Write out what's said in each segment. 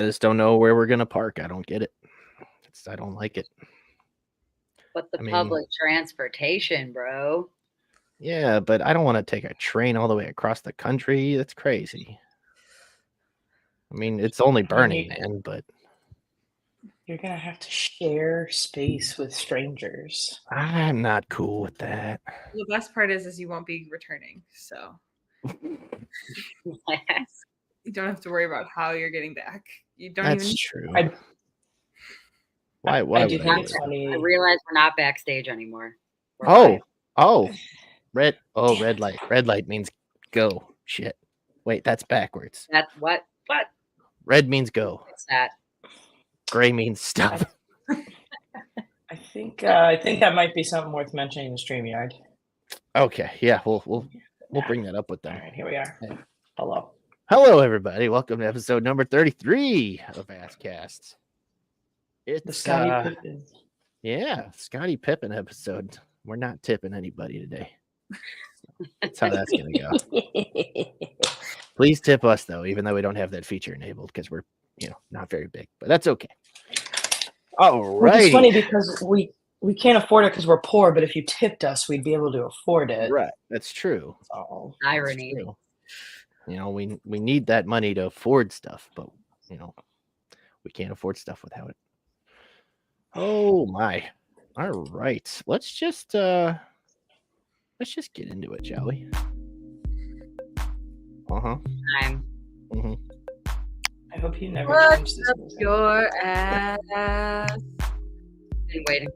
just don't know where we're gonna park. I don't get it. I don't like it. But the public transportation, bro. Yeah, but I don't want to take a train all the way across the country. That's crazy. I mean, it's only Burning Man, but you're gonna have to share space with strangers. I'm not cool with that. The best part is you won't be returning, so you don't have to worry about how you're getting back. You don't. That's even... true. Why I realize we're not backstage anymore. Red light. Red light means go. Shit. Wait, that's backwards. That's what? Red means go. What's that? Gray means stop. I think that might be something worth mentioning in StreamYard. Okay, yeah, we'll bring that up with them. All right, here we are. Hey. Hello, everybody. Welcome to episode number 33 of ASScast. It's the Scottie Pippen. Yeah, Scottie Pippen episode. We're not tipping anybody today. That's how that's gonna go. Please tip us though, even though we don't have that feature enabled because we're not very big, but that's okay. All right. It's funny because we can't afford it because we're poor, but if you tipped us, we'd be able to afford it. Right. That's true. Irony. That's true. We need that money to afford stuff, but we can't afford stuff without it. Oh my. All right. Let's just get into it, shall we? Time. Mm-hmm. I hope you never change this music. Your ass. Been waiting.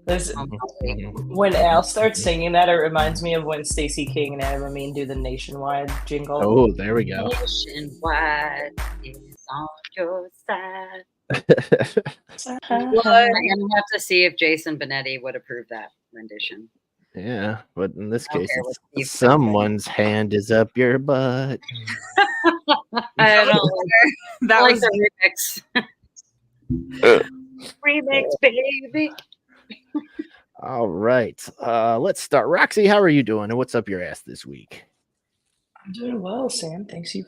When Al starts singing that, it reminds me of when Stacey King and Adam Amin do the Nationwide jingle. Oh, there we go. Nationwide is on your side. I'm gonna have to see if Jason Benetti would approve that rendition. Yeah, but in this case, someone's hand is up your butt. I don't know. That was the remix. Remix, baby. All right. Let's start. Roxy, how are you doing? And what's up your ass this week? I'm doing well, Sam. Thank you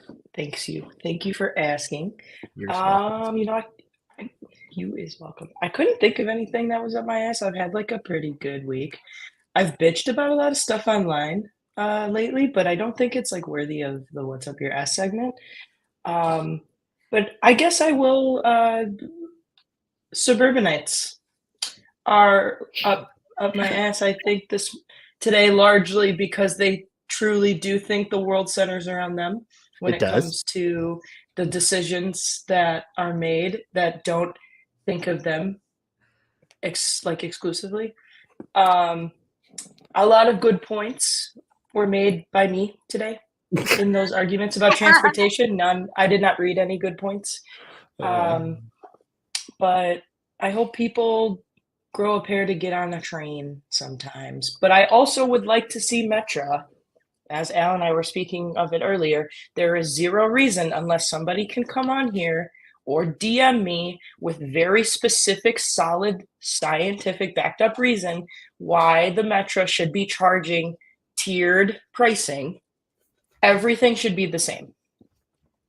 for asking. You is welcome. I couldn't think of anything that was up my ass. I've had like a pretty good week. I've bitched about a lot of stuff online lately, but I don't think it's like worthy of the What's Up Your Ass segment. But I guess I will. Suburbanites are up my ass. I think this today largely because they truly do think the world centers around them when it comes to the decisions that are made that don't think of them exclusively. A lot of good points were made by me today in those arguments about transportation. I did not read any good points. But I hope people grow a pair to get on a train sometimes. But I also would like to see Metra. As Al and I were speaking of it earlier, there is zero reason unless somebody can come on here or DM me with very specific, solid, scientific backed up reason why the Metra should be charging tiered pricing. Everything should be the same.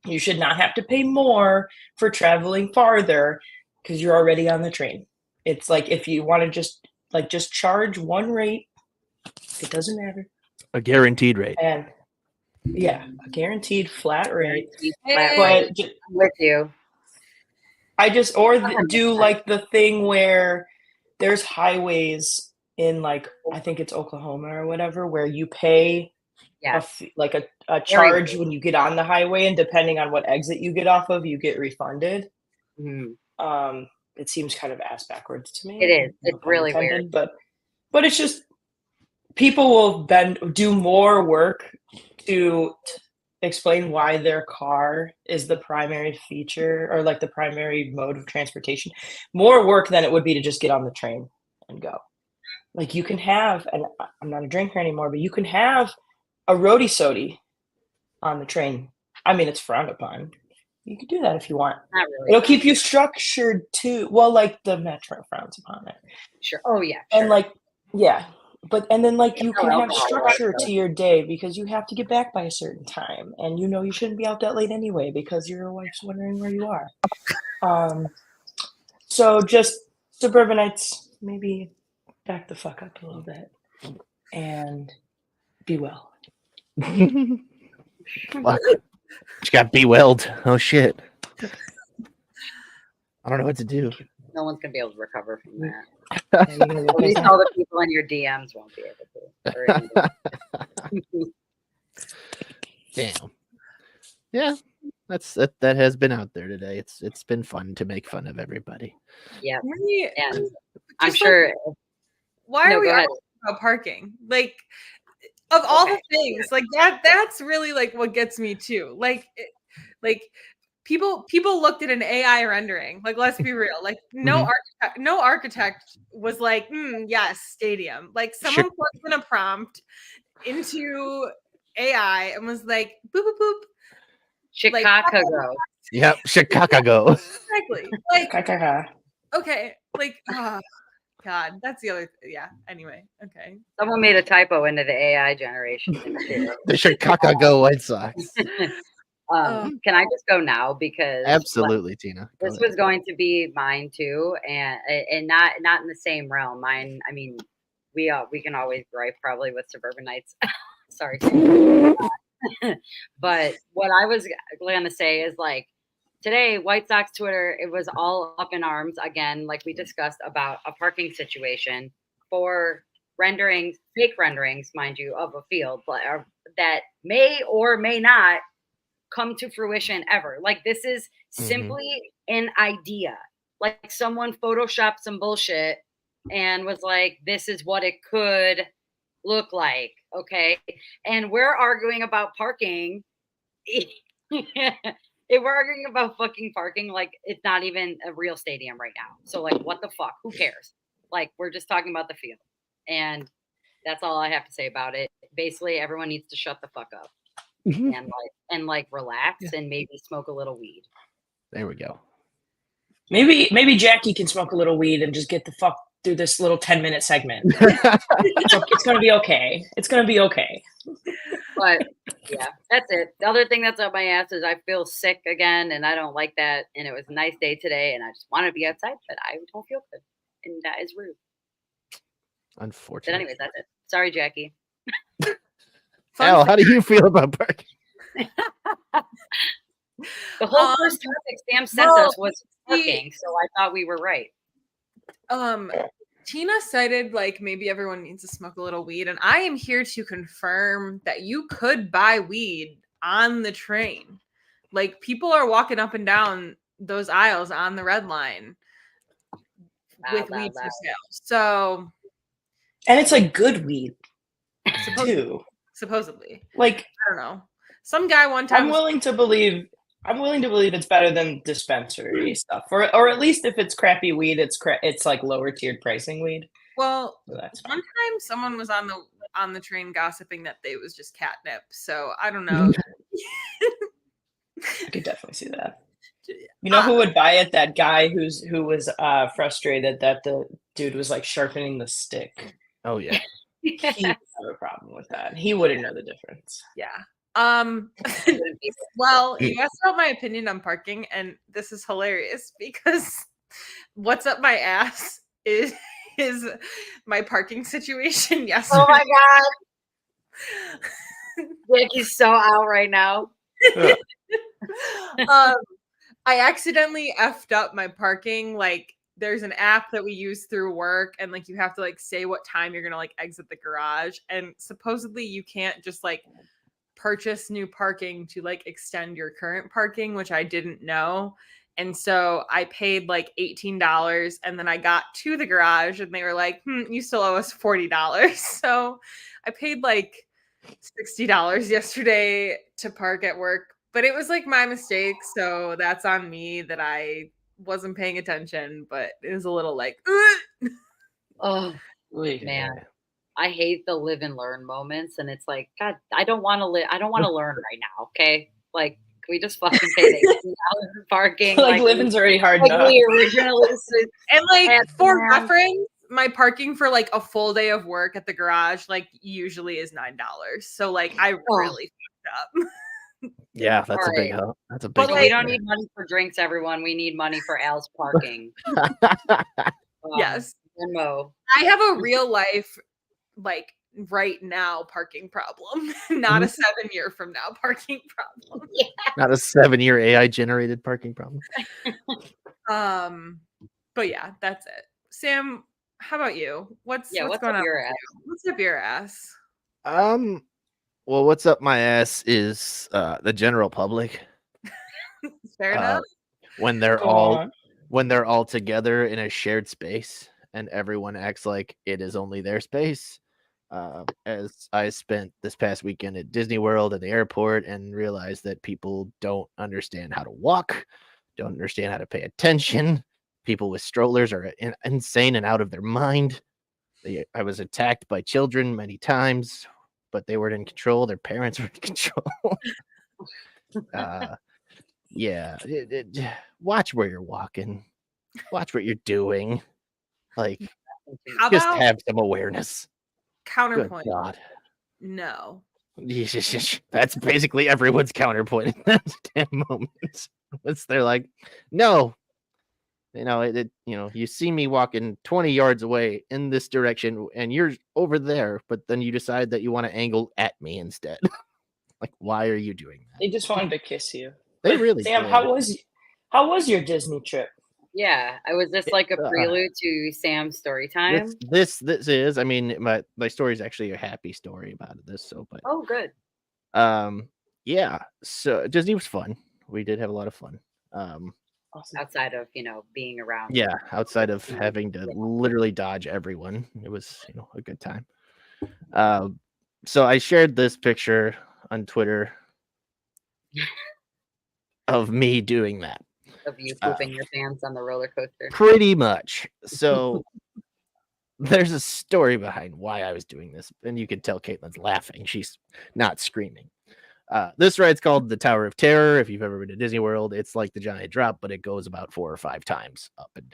You should not have to pay more for traveling farther because you're already on the train. It's like if you want to just charge one rate, it doesn't matter. A guaranteed rate. And yeah, a guaranteed flat rate. I'm with you. Do like the thing where there's highways in like I think it's Oklahoma or whatever where you pay a charge when you get on the highway, and depending on what exit you get off of, you get refunded. Mm. It seems kind of ass backwards to me. It is. It's really weird. But it's just people will then do more work to explain why their car is the primary feature or like the primary mode of transportation. More work than it would be to just get on the train and go. Like you can have, and I'm not a drinker anymore, but you can have a roadie sody on the train. I mean, it's frowned upon. You can do that if you want. Not really. It'll keep you structured too. Well, like the Metro frowns upon it. Sure. Oh yeah. Sure. And And then like you No can have alcohol, structure so. to your day because you have to get back by a certain time, and you know you shouldn't be out that late anyway because your wife's wondering where you are. So just suburbanites, maybe back the fuck up a little bit and be well. Fuck. She got bewelled. Oh shit. I don't know what to do. No one's gonna be able to recover from that. Yeah, you gotta At look least at all the people in your DMs won't be able to. Or anybody. Damn. Yeah, that has been out there today. It's been fun to make fun of everybody. Yeah, Really, and I'm just, sure. why No, are we go ahead. arguing about parking? Like, of all the things, like that's really like what gets me too. Like people looked at an AI rendering. Like, let's be real. Like, no architect was like, yes, stadium. Like, someone put in a prompt into AI and was like, boop boop boop. Chicago. Yep, Chicago. Exactly. Like, it. okay, like, God, that's the other. Yeah. Anyway, okay. Someone made a typo into the AI generation. The Chicago White Sox. Can I just go now because Absolutely, Tina. This was going to be mine too, and not in the same realm. Mine, I mean, we can always gripe probably with suburbanites. Sorry. But what I was going to say is like today, White Sox Twitter, it was all up in arms again, like we discussed about a parking situation for renderings, fake renderings, mind you, of a field, but that may or may not come to fruition ever. Like this is simply an idea. Like someone photoshopped some bullshit and was like, this is what it could look like. Okay. And we're arguing about parking. If we're arguing about fucking parking, like it's not even a real stadium right now. So like, what the fuck? Who cares? Like, we're just talking about the field. And that's all I have to say about it. Basically, everyone needs to shut the fuck up and relax and maybe smoke a little weed. There we go. Maybe Jackie can smoke a little weed and just get the fuck through this little 10-minute segment. It's gonna be okay. It's gonna be okay. But yeah, that's it. The other thing that's up my ass is I feel sick again, and I don't like that. And it was a nice day today, and I just want to be outside, but I don't feel good, and that is rude. Unfortunately. But anyways, that's it. Sorry, Jackie. Al, how do you feel about parking? The whole first topic Sam sent us was parking, so I thought we were right. Tina cited like maybe everyone needs to smoke a little weed, and I am here to confirm that you could buy weed on the train. Like people are walking up and down those aisles on the red line with weed for sale. So, and it's like good weed too. Supposedly, like I don't know. Some guy one time. I'm willing to believe it's better than dispensary stuff, or at least if it's crappy weed, it's like lower tiered pricing weed. Well, so that's one time someone was on the train gossiping that it was just catnip. So I don't know. I could definitely see that. You know who would buy it? That guy who was frustrated that the dude was like sharpening the stick. Oh yeah. He would have a problem with that. He wouldn't know the difference. Yeah. Well, you asked about my opinion on parking, and this is hilarious because what's up my ass is my parking situation yesterday. Oh my god. Jackie's so out right now. I accidentally effed up my parking. Like there's an app that we use through work, and like you have to like say what time you're gonna like exit the garage, and supposedly you can't just like purchase new parking to like extend your current parking, which I didn't know. And so I paid like $18, and then I got to the garage and they were like, you still owe us $40. So I paid like $60 yesterday to park at work, but it was like my mistake. So that's on me that I wasn't paying attention, but it was a little like, oh man. I hate the live and learn moments, and it's like, God, I don't want to live. I don't want to learn right now. Okay, like, can we just fucking pay the $18 for parking? Like living's already hard like enough. we originally and like for reference, my parking for like a full day of work at the garage like usually is $9. So like I really fucked up. Yeah, that's All a big right. help. That's a big But, So help we don't there. need money for drinks, everyone. We need money for Al's parking. Yes. Venmo. I have a real life, like right now, parking problem, not a 7-year from now parking problem. Not a 7-year AI generated parking problem. But yeah, that's it. Sam, how about you? What's What's going up on? your ass? What's up your ass? Well, what's up my ass is the general public. Fair enough. When they're Go all on. when they're all together in a shared space and everyone acts like it is only their space. As I spent this past weekend at Disney World and the airport and realized that people don't understand how to walk, don't understand how to pay attention. People with strollers are insane and out of their mind. I was attacked by children many times, but they weren't in control. Their parents were in control. Yeah, watch where you're walking. Watch what you're doing. Like, How just about have some awareness. Good counterpoint? God. No. That's basically everyone's counterpoint in that damn moment. They're like, no, you see me walking 20 yards away in this direction and you're over there, but then you decide that you want to angle at me instead. Like, why are you doing that? They just wanted to kiss you. They But really Sam, did. how was your Disney trip? Yeah, was this like a prelude to Sam's story time? This is, I mean, my story is actually a happy story about this. So, but Oh, good. yeah. So Disney was fun. We did have a lot of fun. Awesome. Outside of being around. Yeah, outside of having to literally dodge everyone, it was a good time. So I shared this picture on Twitter of me doing that. Of you pooping your pants on the roller coaster. Pretty much. So there's a story behind why I was doing this, and you can tell Caitlin's laughing. She's not screaming. This ride's called the Tower of Terror. If you've ever been to Disney World, it's like the giant drop, but it goes about 4 or 5 times up and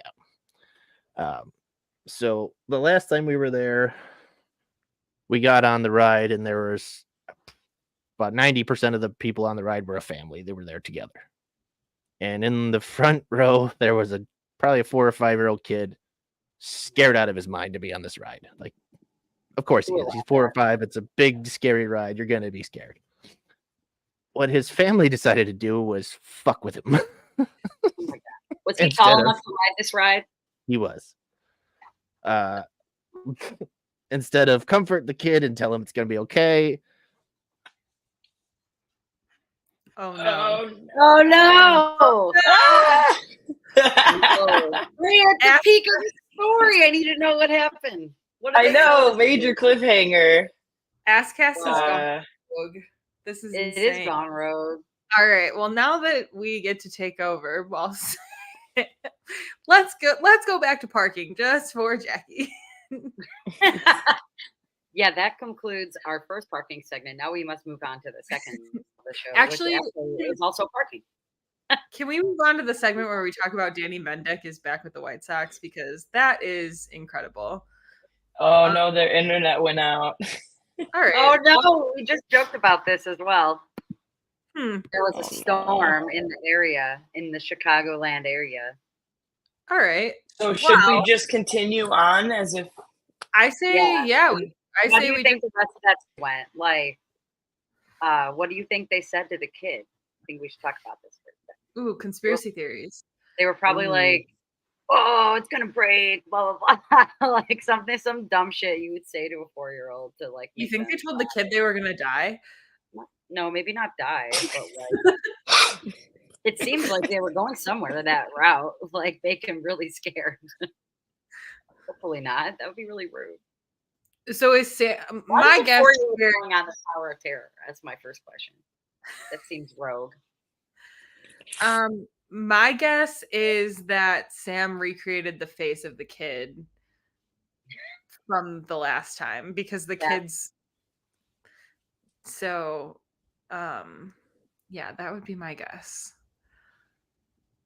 down. So the last time we were there, we got on the ride, and there was about 90% of the people on the ride were a family. They were there together. And in the front row, there was probably a 4 or 5-year-old kid scared out of his mind to be on this ride. Like, of course he is. He's 4 or 5. It's a big, scary ride. You're going to be scared. What his family decided to do was fuck with him. Oh my God. Was he tall enough to ride this ride? He was. Instead of comfort the kid and tell him it's going to be okay. Oh no. Oh no. We're at the peak of the story. I need to know what happened. I know, major cliffhanger. ASScast is gone rogue. This is It insane. is gone rogue. All right. Well, now that we get to take over, let's go back to parking just for Jackie. Yeah, that concludes our first parking segment. Now we must move on to the second of the show. Actually, which is also parking. Can we move on to the segment where we talk about Danny Mendick is back with the White Sox, because that is incredible. Oh no, their internet went out. All right. Oh no, we just joked about this as well. Hmm. There was a storm in the area, in the Chicagoland area. All right. So should we just continue on as if? I say, yeah. How do you think the rest of that went? Like, what do you think they said to the kid? I think we should talk about this for a second. Ooh, conspiracy theories. They were probably like, "Oh, it's gonna break," blah blah blah, like some dumb shit you would say to a 4-year-old to like. You think they told the kid they were gonna die? No, maybe not die, but like, it seems like they were going somewhere that route, like make him really scared. Hopefully not. That would be really rude. So is my guess going on the Tower of Terror? That's my first question. That seems rogue. My guess is that Sam recreated the face of the kid from the last time, because the kids. So, yeah, that would be my guess.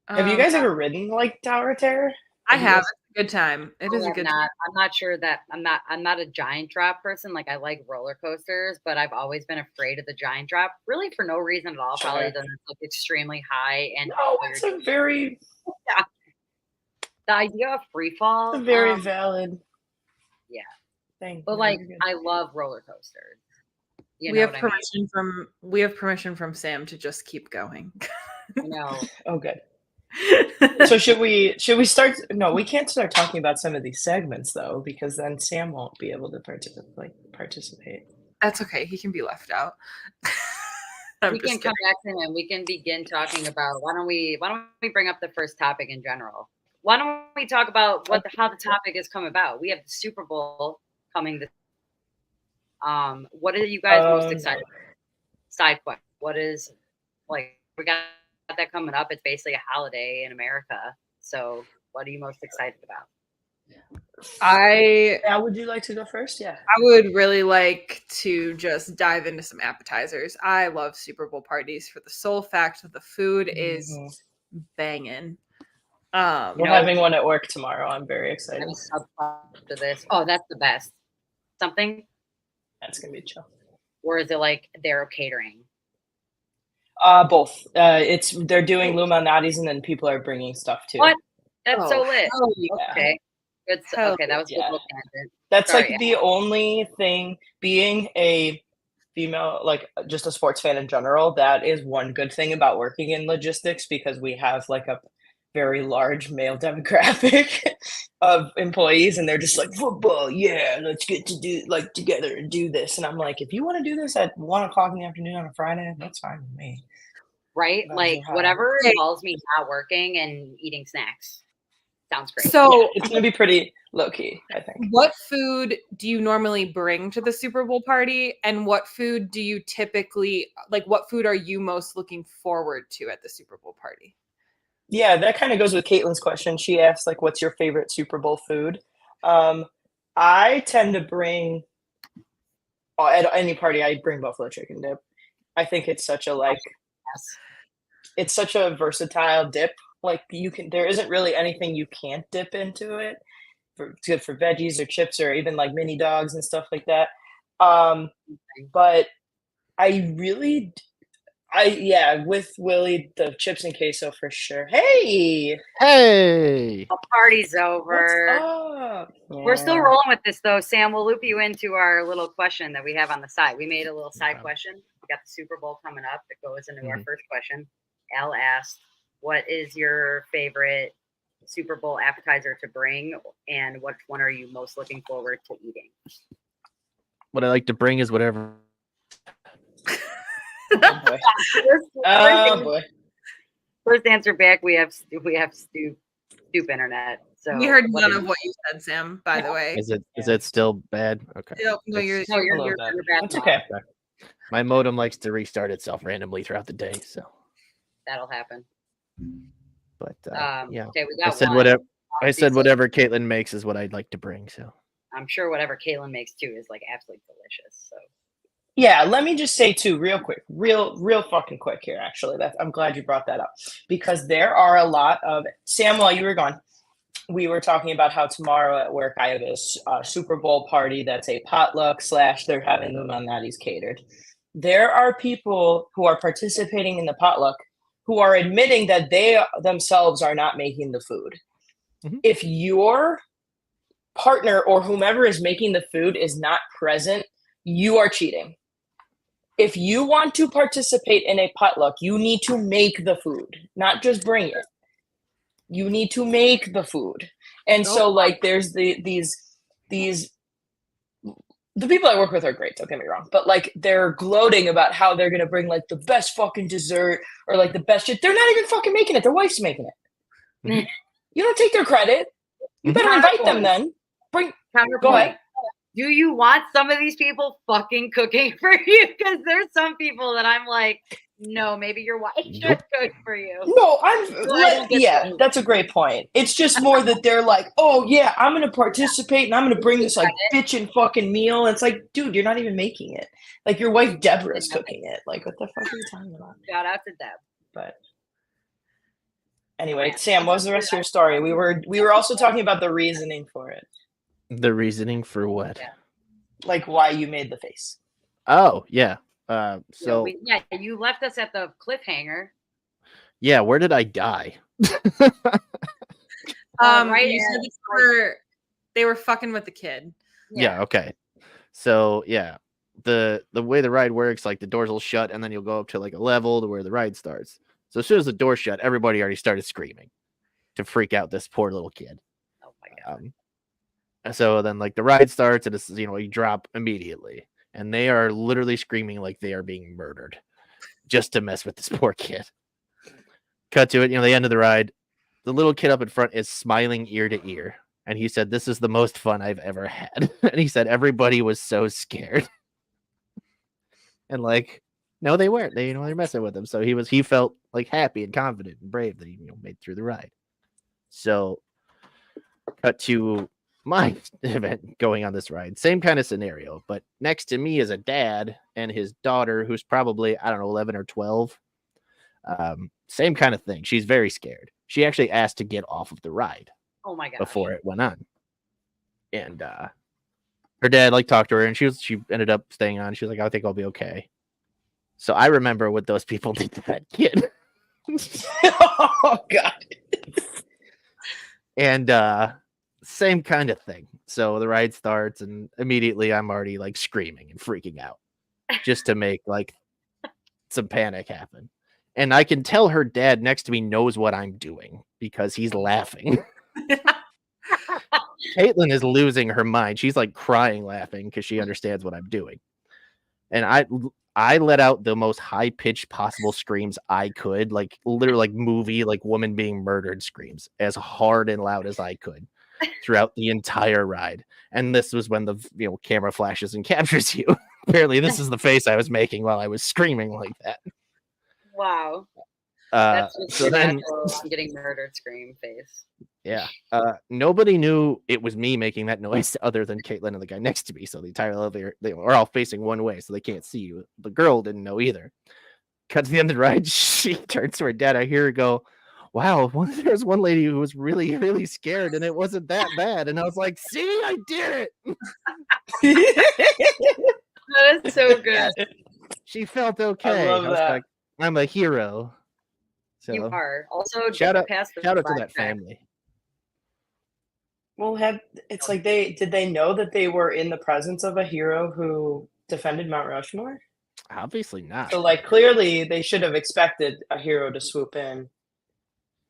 Have you guys ever ridden like Tower of Terror? I have. It's a good time. It is a good time. I'm not sure that I'm not a giant drop person. Like I like roller coasters, but I've always been afraid of the giant drop, really for no reason at all. Probably than it's like extremely high and no, it's a very the idea of free fall. It's a very valid thing. But like I love roller coasters. We have permission from Sam to just keep going. No. Oh, good. So should we start? No, we can't start talking about some of these segments though, because then Sam won't be able to participate. That's okay. He can be left out. We can come back to him and we can begin talking about why don't we bring up the first topic in general? Why don't we talk about how the topic has come about? We have the Super Bowl coming this. What are you guys most excited about? Side question. What is like we got that coming up? It's basically a holiday in America. So what are you most excited about? Would you like to go first? Yeah. I would really like to just dive into some appetizers. I love Super Bowl parties for the sole fact that the food is banging. We're having one at work tomorrow. I'm very excited. I'm so pumped to this. Oh, that's the best. Something? That's gonna be chill. Or is it like they're catering? Both. They're doing Luminati's and then people are bringing stuff too. What? That's so lit. Yeah. Okay. Good. Okay, that was a good little tangent. That's the only thing, being a female, like just a sports fan in general, that is one good thing about working in logistics, because we have like a very large male demographic of employees, and they're just like, football, yeah, let's get to do like together and do this. And I'm like, if you want to do this at 1:00 in the afternoon on a Friday, that's fine with me. Right? Like whatever involves me not working and eating snacks. Sounds great. So it's gonna be pretty low key, I think. What food do you normally bring to the Super Bowl party, and what food do you typically like? What food are you most looking forward to at the Super Bowl party? Yeah, that kind of goes with Caitlin's question. She asked, like, what's your favorite Super Bowl food? I tend to bring at any party. I bring buffalo chicken dip. I think it's such a it's such a versatile dip. Like there isn't really anything you can't dip into it. It's good for veggies or chips or even like mini dogs and stuff like that. But with Willie, the chips and queso for sure. Hey, the party's over. What's up? Yeah. We're still rolling with this though. Sam, we'll loop you into our little question that we have on the side. We made a little side question. We got the Super Bowl coming up that goes into our first question. Al asked, what is your favorite Super Bowl appetizer to bring, and which one are you most looking forward to eating? What I like to bring is whatever. Oh boy. First answer back. We have Stoop internet. So we heard none of what you said, Sam. By the way, is it still bad? Okay. No, you're bad. That's okay. My modem likes to restart itself randomly throughout the day, so that'll happen. But yeah. Okay, we got I said whatever Caitlin makes is what I'd like to bring. So I'm sure whatever Caitlin makes too is like absolutely delicious. So yeah, let me just say too, real quick, real fucking quick here. Actually, I'm glad you brought that up, because there are a lot of Sam. While you were gone, we were talking about how tomorrow at work I have a Super Bowl party that's a potluck / they're having them on Natty's catered. There are people who are participating in the potluck who are admitting that they themselves are not making the food. Mm-hmm. If your partner or whomever is making the food is not present, you are cheating. If you want to participate in a potluck, you need to make the food, not just bring it. You need to make the food. And so like there's these the people I work with are great, don't get me wrong, but like they're gloating about how they're going to bring like the best fucking dessert or like the best shit. They're not even fucking making it. Their wife's making it. Mm-hmm. You don't take their credit. You better invite them then. Go ahead. Do you want some of these people fucking cooking for you? Because there's some people that I'm like, no, maybe your wife should cook for you. No, that's a great point. It's just more that they're like, oh yeah, I'm gonna participate and I'm gonna bring this like bitchin' fucking meal. And it's like, dude, you're not even making it. Like your wife Deborah's cooking it. Like what the fuck are you talking about? Shout out to Deb. But Anyway, Man, Sam, what was the rest of your story? We were also talking about the reasoning for it, The reasoning for what? Yeah. like why you made the face. Oh, yeah. So you left us at the cliffhanger. Yeah, where did I die? Right You at, said they were fucking with the kid. Yeah, okay. So yeah, the way the ride works, like the doors will shut and then you'll go up to like a level to where the ride starts. So as soon as the door shut, everybody already started screaming to freak out this poor little kid. Oh my god. So then like the ride starts and it's, you know, you drop immediately and they are literally screaming like they are being murdered just to mess with this poor kid. Cut to it, you know, the end of the ride. The little kid up in front is smiling ear to ear. And he said, "This is the most fun I've ever had." And he said everybody was so scared. And like, no, they weren't. They, you know, they're messing with him. So he felt like happy and confident and brave that he, you know, made through the ride. So cut to my event going on this ride. Same kind of scenario, but next to me is a dad and his daughter who's probably, I don't know, 11 or 12. Same kind of thing. She's very scared. She actually asked to get off of the ride. Oh my god. Before it went on. And her dad like talked to her and she ended up staying on. She was like, "I think I'll be okay." So I remember what those people did to that kid. Oh god. And same kind of thing. So the ride starts and immediately I'm already like screaming and freaking out just to make like some panic happen. And I can tell her dad next to me knows what I'm doing because he's laughing. Caitlin is losing her mind. She's like crying laughing because she understands what I'm doing. And I let out the most high-pitched possible screams I could, like literally like movie, like woman being murdered screams as hard and loud as I could throughout the entire ride. And this was when the, you know, camera flashes and captures you. Apparently this is the face I was making while I was screaming like that. Wow. That's just so your then natural I'm getting murdered scream face. Yeah. Nobody knew it was me making that noise other than Caitlin and the guy next to me. So the entire elevator, they were all facing one way, so they can't see you. The girl didn't know either. Cut to the end of the ride, she turns to her dad. I hear her go, "Wow, there's one lady who was really, really scared, and it wasn't that bad." And I was like, "See, I did it." That is so good. She felt okay. I love that. Like, I'm a hero. So You are. Also, shout out past the to that flashback. family. Well, it's like did they know that they were in the presence of a hero who defended Mount Rushmore? Obviously not. So like clearly they should have expected a hero to swoop in.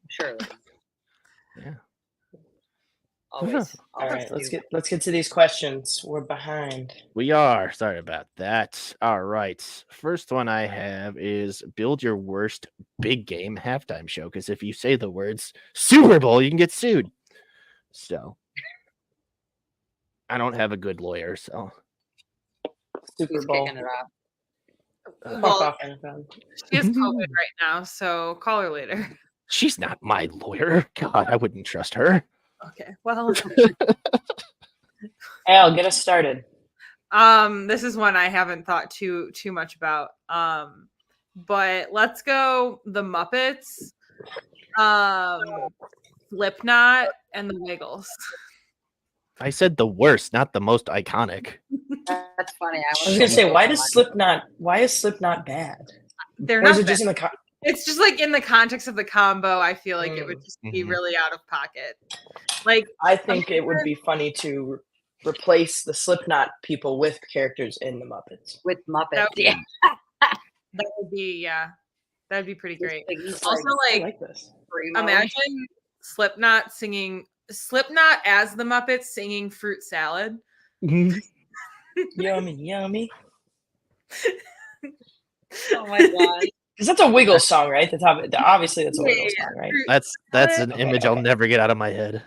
Surely. Yeah. Always. All right, always let's get to these questions. We're behind. We are. Sorry about that. All right. First one I have is build your worst big game halftime show. Because if you say the words Super Bowl, you can get sued. So I don't have a good lawyer. So Super Who's Bowl. kicking it off? Fuck Well, off, NFL. she has COVID right now, so call her later. she's not my lawyer. God, I wouldn't trust her. Okay. Well, Al, get us started. this is one I haven't thought too much about. But let's go the Muppets, Slipknot, and the Wiggles. I said the worst, not the most iconic. That's funny. I was gonna say, why is Slipknot bad? They're Or not is it bad. just in the It's just like in the context of the combo, I feel like it would just be Mhm. really out of pocket. Like I think it would be funny to replace the Slipknot people with characters in the Muppets. with Muppets? That would be- Yeah. that would be that'd be pretty great. Piggy's Also, I like like this. primo. imagine Slipknot as the Muppets singing Fruit Salad. Yummy, yummy. Oh my god. Because that's a Wiggles song, right? Obviously, that's a Yeah, Wiggles yeah, song, right? Fruit That's an Salad. image I'll never get out of my head.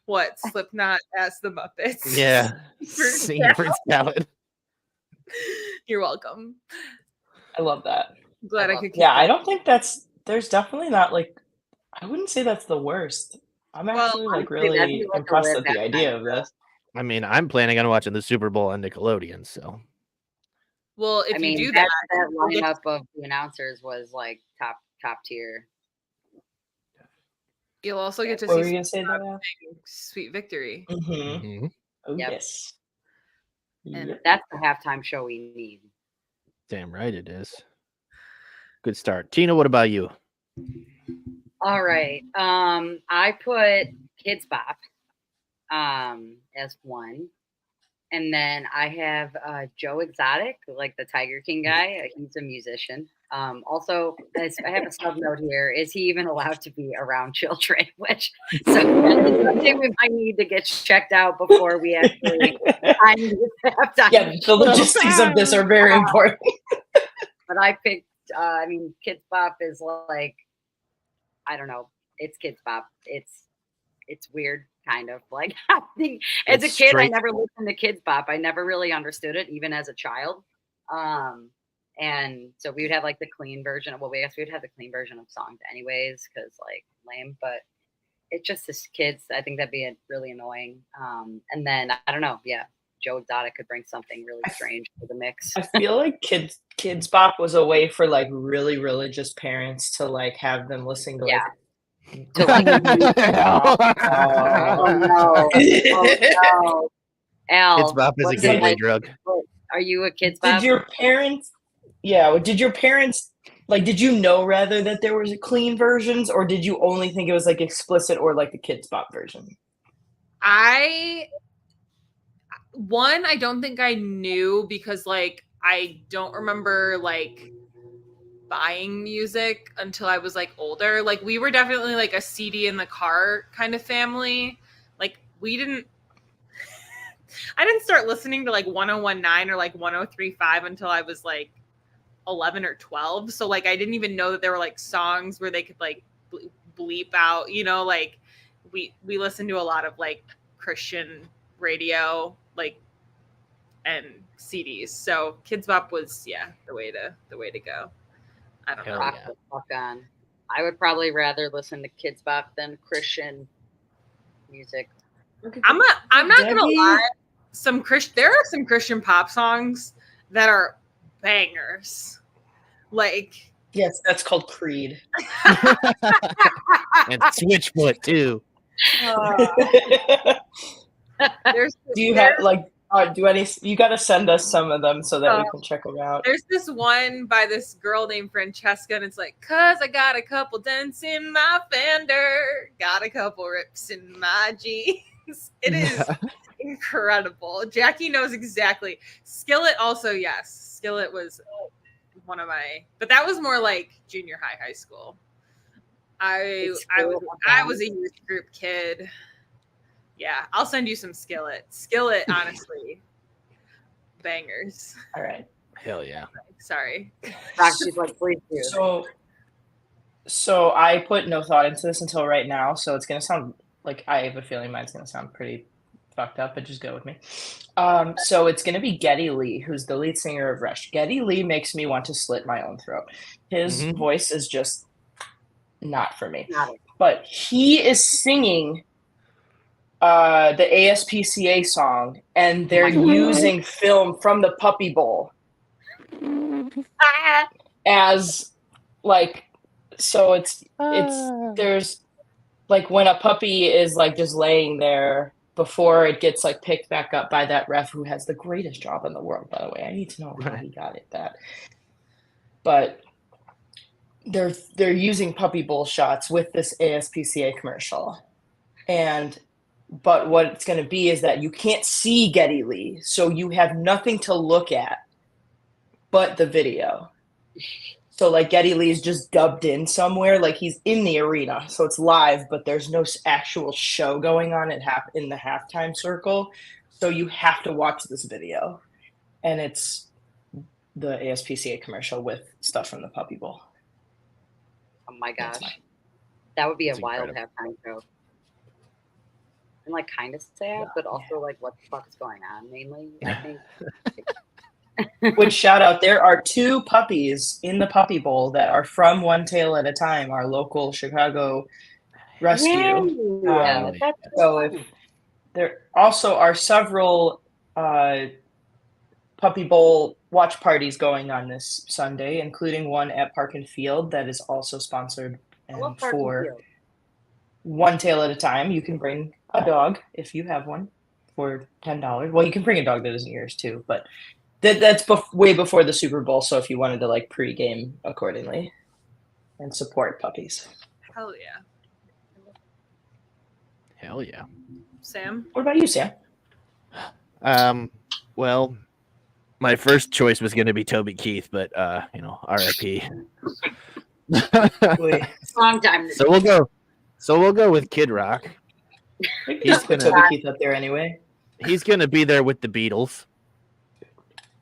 What? Slipknot as the Muppets. Yeah. Fruit Singing fruit salad. You're welcome. I love that. I'm glad I love- could keep Yeah, I that. don't think there's definitely not like, I wouldn't say that's the worst. I'm Well, actually like honestly, that'd really be like a impressed rare at the idea of this. I mean, I'm planning on watching the Super Bowl on Nickelodeon, so Well, if I mean, you do that that, lineup of the announcers was like top tier. You'll also get to What were you see gonna say, Dana? Sweet Victory. Mm-hmm. Mhm. Oh Yep. yes. And Yep. that's the halftime show we need. Damn right it is. Good start. Tina, what about you? All right. I put Kids Bop as one. And then I have Joe Exotic, like the Tiger King guy. He's a musician. Also, I have a sub note here. Is he even allowed to be around children? Which so something we might need to get checked out before we actually have time. Yeah, the logistics of this are very important. But I picked. I mean, Kids Bop is like, I don't know. It's Kids Bop. It's weird, kind of like. I think as a It's kid, I straight- never listened to Kids Bop. I never really understood it, even as a child. And so we would have like the clean version of, well, I guess we would have the clean version of songs anyways, because like lame, but it's just as kids, I think that'd be really annoying. And then I don't know, yeah, Joe Exotic could bring something really strange to the mix. I feel like Kids Bop was a way for like really religious parents to like have them listening to like. To like, Oh, oh no, oh no, Al, Kids Bop is a what is it gateway like? drug. Are you a Kids Bop? Did your parents? Yeah. Did your parents like? Did you know rather that there was clean versions, or did you only think it was like explicit or like the Kids Bop version? I don't think I knew because like I don't remember like buying music until I was like older. Like we were definitely like a CD in the car kind of family. Like I didn't start listening to like 1019 or like 1035 until I was like 11 or 12. So like I didn't even know that there were like songs where they could like bleep out, you know, like we listened to a lot of like Christian radio like and CDs. So Kids Bop was the way to go. I don't know. Hell Rock yeah. the fuck on. I would probably rather listen to Kids Bop than Christian music. I'm not gonna Debbie? lie. There are some Christian pop songs that are bangers. Like Yes, that's called Creed. And Switchfoot too. there's Do you have like? You got to send us some of them so that we can check them out. There's this one by this girl named Francesca, and it's like, "'Cause I got a couple dents in my fender, got a couple rips in my jeans." It is incredible. Jackie knows exactly. Skillet also, yes. Skillet was one of my, but that was more like junior high school. I was a youth group kid. Yeah, I'll send you some Skillet. Skillet, honestly, bangers. All right. Hell yeah. Sorry. Roxy's like, please do. So I put no thought into this until right now. So it's gonna sound like I have a feeling mine's gonna sound pretty fucked up, but just go with me. So it's gonna be Geddy Lee, who's the lead singer of Rush. Geddy Lee makes me want to slit my own throat. His voice is just not for me. But he is singing the ASPCA song, and they're using film from the Puppy Bowl as like, so it's there's like when a puppy is like just laying there before it gets like picked back up by that ref who has the greatest job in the world, by the way. I need to know how he got it that. But they're using Puppy Bowl shots with this ASPCA commercial. But what it's going to be is that you can't see Geddy Lee, so you have nothing to look at but the video. So like Geddy Lee is just dubbed in somewhere, like he's in the arena, so it's live, but there's no actual show going on in the halftime circle. So you have to watch this video, and it's the ASPCA commercial with stuff from the Puppy Bowl. Oh my gosh, that would be a That's wild incredible. halftime show. And like kind of sad, but also like what the fuck is going on? Mainly, I think. Which shout out, there are 2 puppies in the Puppy Bowl that are from One Tail at a Time, our local Chicago rescue. Yeah, that's So if there also are several Puppy Bowl watch parties going on this Sunday, including one at Park and Field that is also sponsored and for one tail at a time. You can bring a dog if you have one for $10. Well, you can bring a dog that isn't yours too, but that's way before the Super Bowl. So if you wanted to like pregame accordingly and support puppies. Hell yeah. Hell yeah. Sam? What about you, Sam? Well, my first choice was going to be Toby Keith, but R.I.P. Wait, Long time. So we'll go with Kid Rock. he's put Toby Keith up there anyway. He's going to be there with the Beatles.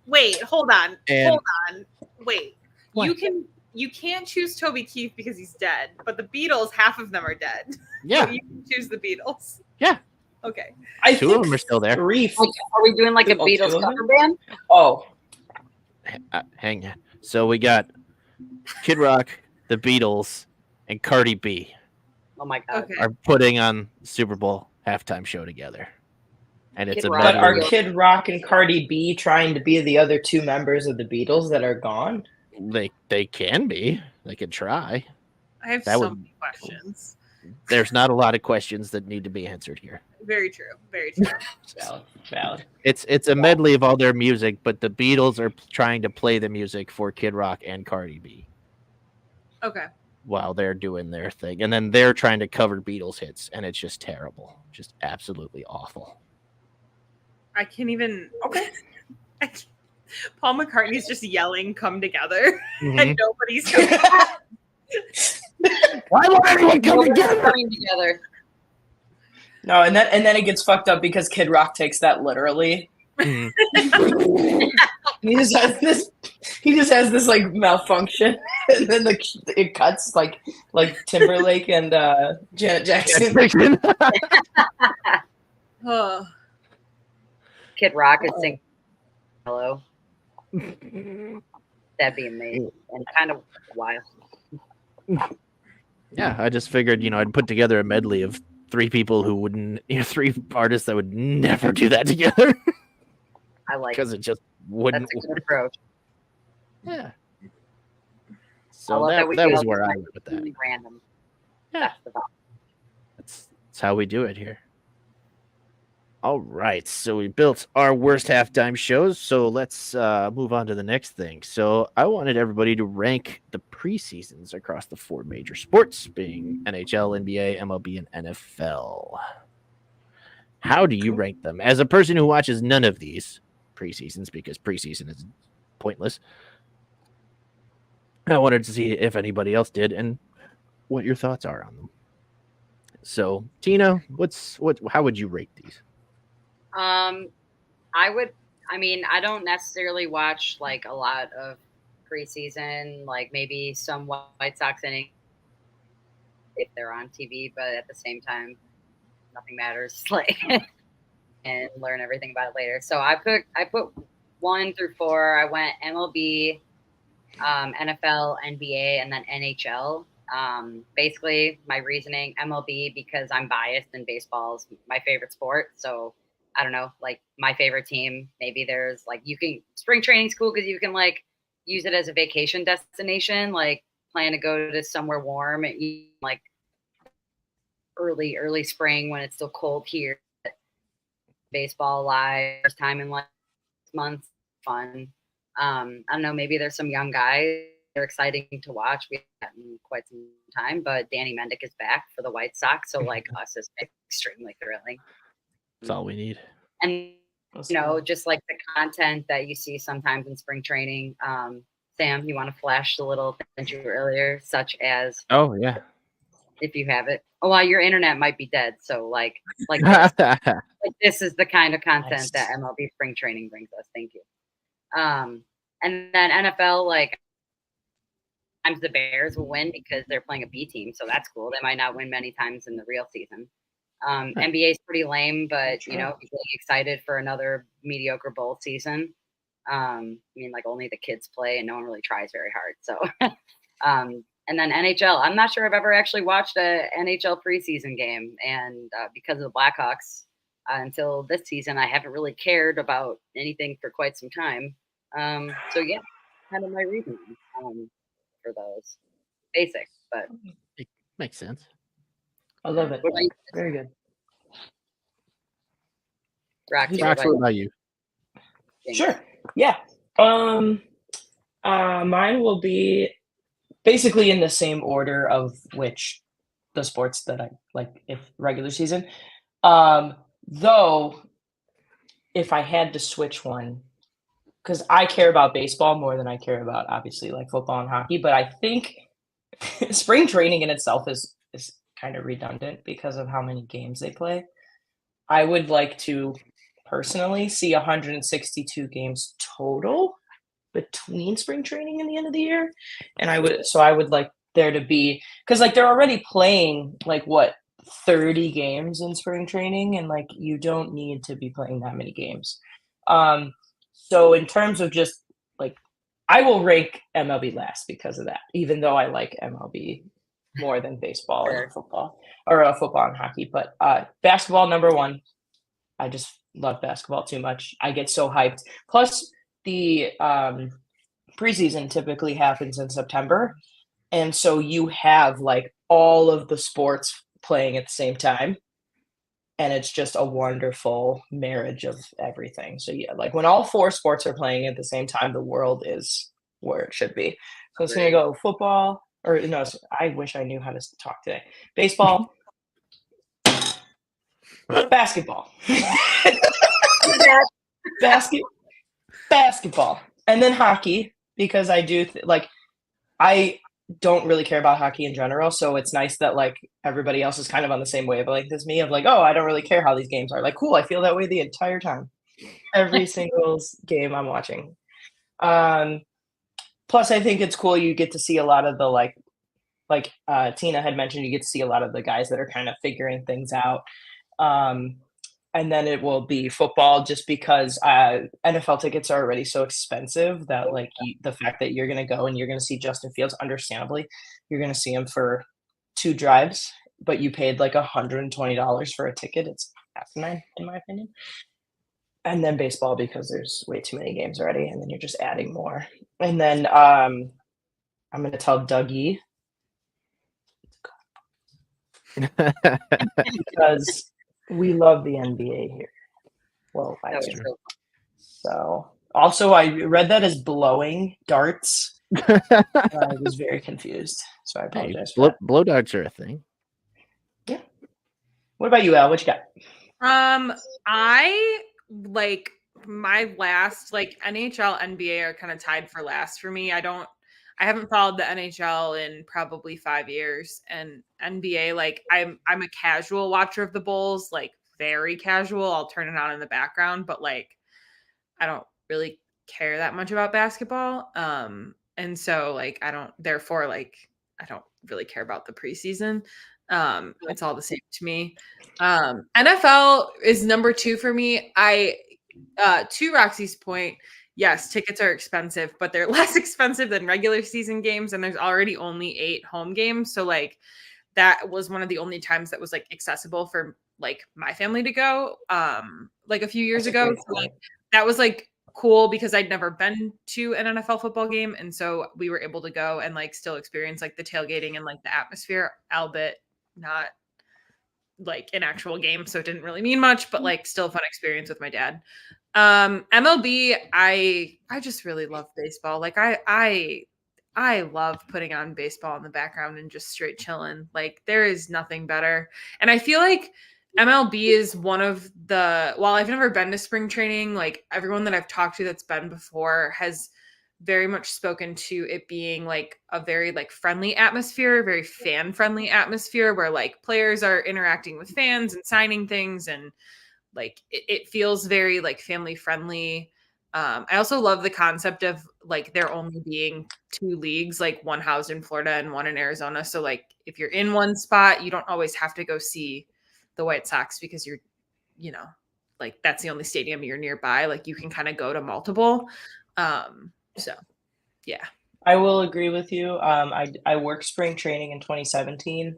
Wait, hold on. And- Hold on. Wait. What? You can't choose Toby Keith because he's dead, but the Beatles, half of them are dead. Yeah. So you can choose the Beatles. Yeah. Okay. I Two think of them are still there. three. Are we doing like a Oh, Beatles two of them? cover band? Oh, Hang on. So we got Kid Rock, the Beatles, and Cardi B Oh my god. Okay. are putting on Super Bowl halftime show together. And it's Kid a Rock. but medley. are Kid Rock and Cardi B trying to be the other two members of the Beatles that are gone? They can be. They can try. I have That so would- many questions. There's not a lot of questions that need to be answered here. Very true. Very true. Valid. It's a medley of all their music, but the Beatles are trying to play the music for Kid Rock and Cardi B Okay. while they're doing their thing. And then they're trying to cover Beatles hits, and it's just terrible. Just absolutely awful. I can't even. Okay. I can't- Paul McCartney's just yelling, "Come together," Mhm. and nobody's coming. Why won't anyone come Nobody's together? coming together. No, and then it gets fucked up because Kid Rock takes that literally. Mhm. He just has this like malfunction, and then it cuts like Timberlake and Janet Jackson. Oh, Kid Rock is singing hello. That'd be amazing and kind of wild. Yeah, I just figured, I'd put together a medley of three people who wouldn't, three artists that would never do that together I like because it. it just wouldn't. That's a good approach. Yeah. I So love that we was feel where I like went with that. really random. Yeah. That's the vibe. That's how we do it here. All right, so we built our worst halftime shows. So let's move on to the next thing. So I wanted everybody to rank the preseasons across the four major sports, being NHL, NBA, MLB, and NFL. How do you rank them? As a person who watches none of these preseasons, because preseason is pointless, I wanted to see if anybody else did and what your thoughts are on them. So, Tina, how would you rate these? I don't necessarily watch like a lot of preseason, like maybe some White Sox innings if they're on TV, but at the same time, nothing matters. Like, and learn everything about it later. So I put 1 through 4. I went MLB, NFL, NBA, and then NHL. Basically, my reasoning MLB because I'm biased and baseball is my favorite sport. So I don't know, like my favorite team. Maybe there's like spring training school because you can like use it as a vacation destination. Like plan to go to somewhere warm and like early spring when it's still cold here. Baseball live first time in like 6 months, fun. I don't know, maybe there's some young guys. They're exciting to watch. We haven't in quite some time, but Danny Mendick is back for the White Sox, so like us is extremely thrilling. That's all we need. And just like the content that you see sometimes in spring training. Sam, you want to flash the little things you earlier, such as Oh yeah. if you have it. Oh, well, your internet might be dead, so like this. Like this is the kind of content Nice. that MLB spring training brings us. Thank you. And then NFL, like sometimes the Bears will win because they're playing a B team, so that's cool. They might not win many times in the real season. NBA is pretty lame, but really excited for another mediocre bowl season. Like only the kids play and no one really tries very hard. So, and then NHL. I'm not sure I've ever actually watched a NHL preseason game, and because of the Blackhawks, until this season, I haven't really cared about anything for quite some time. So yeah, kind of my reasoning for those basics, but Makes sense. I love it. What about you, Very good. Roxy? Rox, what about you? Sure. Yeah. Mine will be basically in the same order of which the sports that I like, if regular season. Though, if I had to switch one, because I care about baseball more than I care about obviously like football and hockey, but I think spring training in itself is kind of redundant because of how many games they play. I would like to personally see 162 games total between spring training and the end of the year. And I would like there to be, because like they're already playing like what 30 games in spring training, and like you don't need to be playing that many games. So in terms of just like, I will rank MLB last because of that, even though I like MLB more than baseball and football, or football and hockey. But basketball number one. I just love basketball too much. I get so hyped. Plus, the preseason typically happens in September, and so you have like all of the sports playing at the same time, and it's just a wonderful marriage of everything. So yeah, like when all four sports are playing at the same time, the world is where it should be. So it's gonna go football, or no, I wish I knew how to talk today. Baseball, basketball. Basketball, and then hockey, because I do I don't really care about hockey in general, so it's nice that like everybody else is kind of on the same wavelength as me of like, oh, I don't really care how these games are. Like, cool, I feel that way the entire time, every single game I'm watching. Plus, I think it's cool you get to see a lot of the like Tina had mentioned, you get to see a lot of the guys that are kind of figuring things out. And then it will be football, just because NFL tickets are already so expensive that like the fact that you're going to go and you're going to see Justin Fields, understandably, you're going to see him for 2 drives, but you paid like $120 for a ticket. It's asinine, in my opinion. And then baseball, because there's way too many games already, and then you're just adding more. And then I'm going to tell Dougie, because we love the NBA here. Well, I do. So also, I read that as blowing darts. I was very confused, so I apologize. Hey, blow darts are a thing. Yeah. What about you, Al? What you got? I like my last, like NHL, NBA are kind of tied for last for me. I haven't followed the NHL in probably 5 years, and NBA, like I'm a casual watcher of the Bulls, like very casual. I'll turn it on in the background, but like I don't really care that much about basketball. And so like I don't really care about the preseason. It's all the same to me. NFL is number 2 for me. To Roxy's point, yes, tickets are expensive, but they're less expensive than regular season games, and there's already only 8 home games. So like that was one of the only times that was like accessible for like my family to go like a few years ago. So like that was like cool because I'd never been to an NFL football game, and so we were able to go and like still experience like the tailgating and like the atmosphere, albeit not like an actual game, so it didn't really mean much, but like still a fun experience with my dad. MLB, I just really love baseball. Like I love putting on baseball in the background and just straight chilling. Like there is nothing better. And I feel like MLB is one of the, while I've never been to spring training, like everyone that I've talked to that's been before has very much spoken to it being like a very like friendly atmosphere, very fan friendly atmosphere where like players are interacting with fans and signing things, and like it feels very like family friendly. I also love the concept of like there only being 2 leagues, like one housed in Florida and one in Arizona. So like if you're in one spot, you don't always have to go see the White Sox because you're, you know, like that's the only stadium you're nearby. Like you can kind of go to multiple. So yeah. I will agree with you. I worked spring training in 2017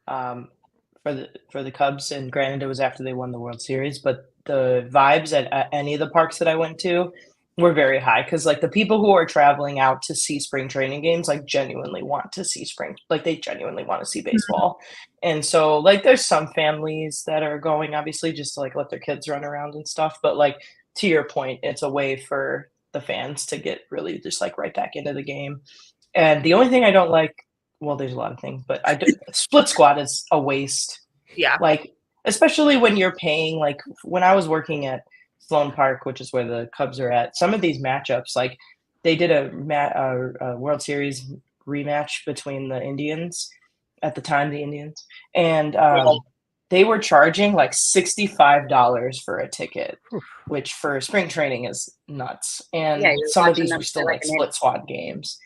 for the Cubs, and granted it was after they won the World Series, but the vibes at any of the parks that I went to, were very high because like the people who are traveling out to see spring training games like genuinely want to see they genuinely want to see baseball. And so like there's some families that are going obviously just to like let their kids run around and stuff, but like to your point, it's a way for the fans to get really just like right back into the game. And the only thing I don't like, well, there's a lot of things, but split squad is a waste. Yeah. Like, especially when you're paying, like when I was working at Sloan Park, which is where the Cubs are at, some of these matchups, like they did a World Series rematch between the Indians at the time, and they were charging like $65 for a ticket, which for spring training is nuts. And some of these were still like split squad games.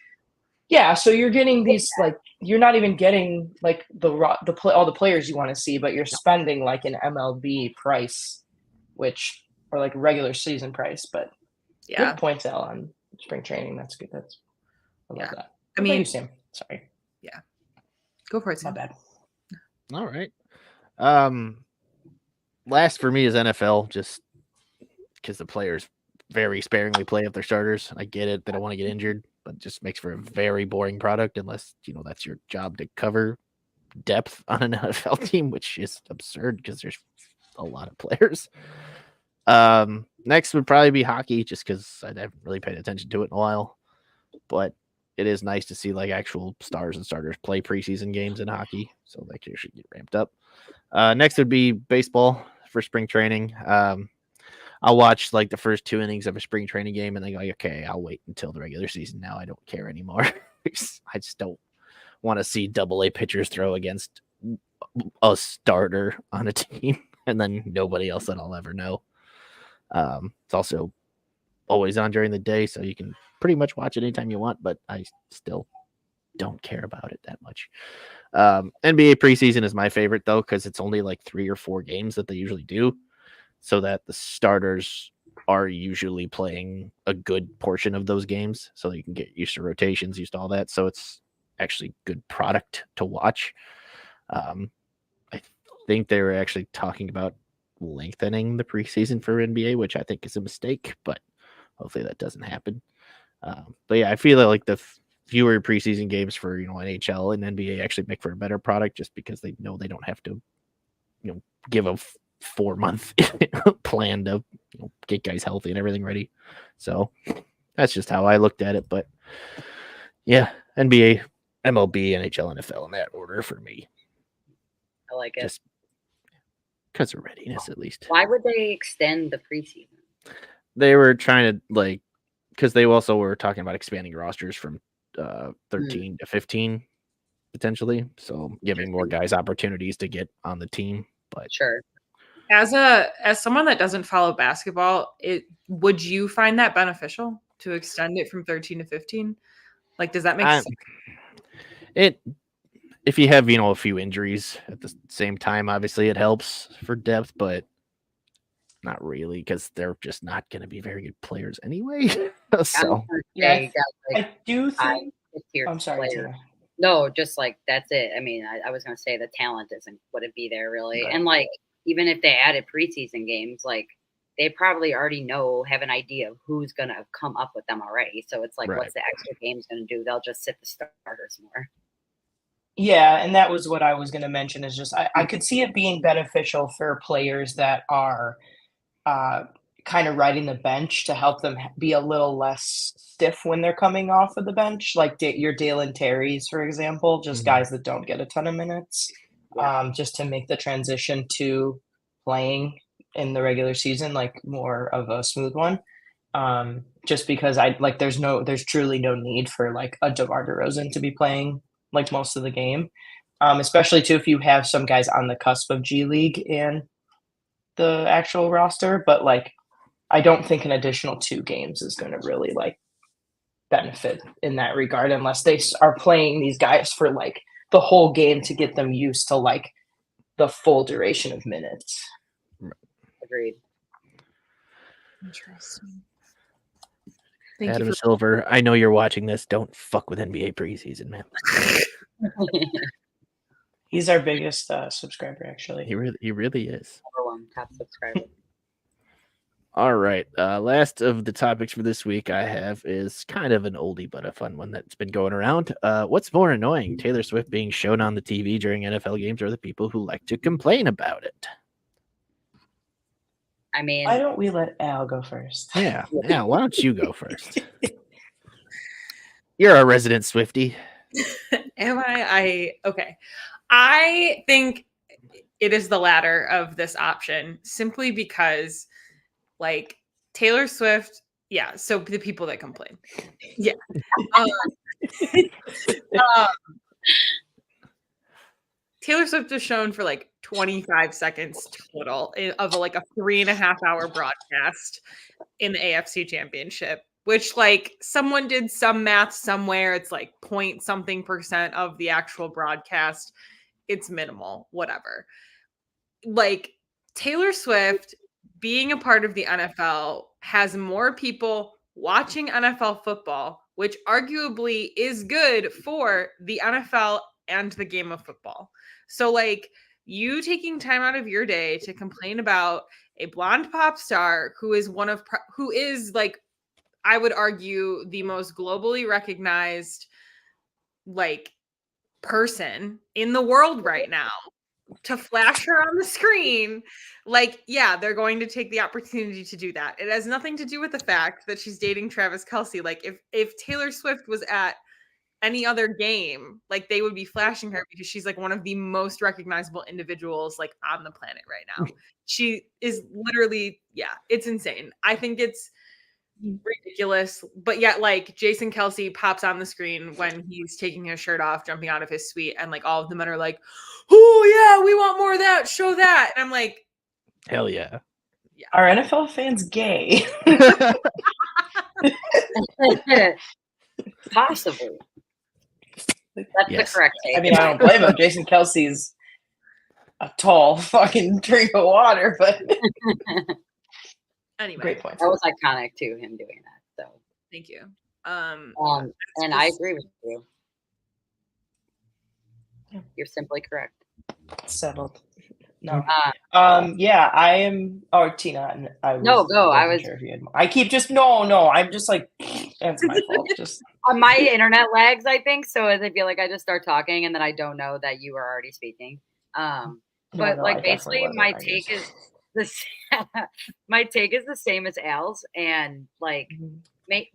Yeah, so you're getting these like you're not even getting like all the players you want to see, but you're spending like an MLB price, which or like regular season price. But good points, Al, on spring training. That's good. I love that. I mean, you, Sam. Sorry. Yeah. Go for it, Sam. My bad. All right. Last for me is NFL, just because the players very sparingly play up their starters. I get it; they don't want to get injured, but it just makes for a very boring product unless that's your job to cover depth on an NFL team, which is absurd because there's a lot of players. Next would probably be hockey, just because I haven't really paid attention to it in a while, but it is nice to see like actual stars and starters play preseason games in hockey, so they can actually get ramped up. Next would be baseball for spring training. I'll watch like the first 2 innings of a spring training game and then go, okay, I'll wait until the regular season now. I don't care anymore. I just don't want to see AA pitchers throw against a starter on a team and then nobody else that I'll ever know. It's also always on during the day, so you can pretty much watch it anytime you want, but I still don't care about it that much. NBA preseason is my favorite though, because it's only like 3 or 4 games that they usually do, so that the starters are usually playing a good portion of those games, so you can get used to rotations, used to all that. So it's actually good product to watch. I think they were actually talking about lengthening the preseason for NBA, which I think is a mistake, but hopefully that doesn't happen. But yeah, I feel like the fewer preseason games for NHL and NBA actually make for a better product, just because they know they don't have to give a 4-month plan to get guys healthy and everything ready. So that's just how I looked at it. But yeah, NBA, MLB, NHL, NFL in that order for me. I like it. Just because of readiness, at least. Why would they extend the preseason? They were trying to because they also were talking about expanding rosters from 13 to 15 potentially, so giving more guys opportunities to get on the team. But sure, as someone that doesn't follow basketball, would you find that beneficial to extend it from 13 to 15? Like, does that make sense? If you have a few injuries at the same time, obviously it helps for depth, but not really, because they're just not going to be very good players anyway. So yeah, I do think. I'm sorry, Tina. No, just like that's it. I mean, I was going to say the talent wouldn't be there really, right. And like even if they added preseason games, like they probably already have an idea of who's going to come up with them already. So it's like, right. What's the extra games going to do? They'll just sit the starters more. Yeah, and that was what I was going to mention. Is just I could see it being beneficial for players that are kind of riding the bench to help them be a little less stiff when they're coming off of the bench, like your Dalen Terrys, for example, just guys that don't get a ton of minutes, just to make the transition to playing in the regular season like more of a smooth one. Just because there's truly no need for like a DeMar DeRozan to be playing like most of the game, especially too if you have some guys on the cusp of G League and the actual roster, but like I don't think an additional 2 games is going to really like benefit in that regard unless they are playing these guys for like the whole game to get them used to like the full duration of minutes. Agreed. Interesting. Adam Silver, I know you're watching this. Don't fuck with NBA preseason, man. He's our biggest subscriber, actually. He really is. Number 1 top subscriber. All right. Last of the topics for this week I have is kind of an oldie but a fun one that's been going around. What's more annoying, Taylor Swift being shown on the TV during NFL games, or the people who like to complain about it? I mean, Why don't we let Al go first? Yeah. Now, why don't you go first? You're a resident Swiftie. Am I? Okay. I think it is the latter of this option, simply because, like, Taylor Swift, yeah, so the people that complain. Yeah. Taylor Swift was shown for like 25 seconds total of like a 3.5-hour broadcast in the AFC Championship, which, like, someone did some math somewhere. It's like point something percent of the actual broadcast. It's minimal, whatever. Like, Taylor Swift being a part of the NFL has more people watching NFL football, which arguably is good for the NFL and the game of football. So, like, you taking time out of your day to complain about a blonde pop star who is like, I would argue, the most globally recognized, like, person in the world right now, to flash her on the screen, like, yeah, they're going to take the opportunity to do that. It has nothing to do with the fact that she's dating Travis Kelce. Like, if Taylor Swift was at any other game, like, they would be flashing her because she's like one of the most recognizable individuals, like, on the planet right now. She is literally, yeah, it's insane. I think it's ridiculous, but yet, like, Jason Kelce pops on the screen when he's taking his shirt off, jumping out of his suite, and like all of the men are like, "Oh yeah, we want more of that. Show that." And I'm like, Hell yeah. Are NFL fans gay? possibly. That's Yes. the correct take. I mean, I don't blame him. Jason Kelce's a tall fucking drink of water, but anyway, great point. That was iconic too, him doing that. So thank you. and I agree with you. You're simply correct. Settled. No. Uh, Yeah, I am. Oh, Tina. No, go. I was. Sure if you had more. I keep just no. I'm just like, that's my fault. Just My internet lags, I think, so I feel like I just start talking and then I don't know that you are already speaking. But no, like, basically, my take is the same as Al's, and like,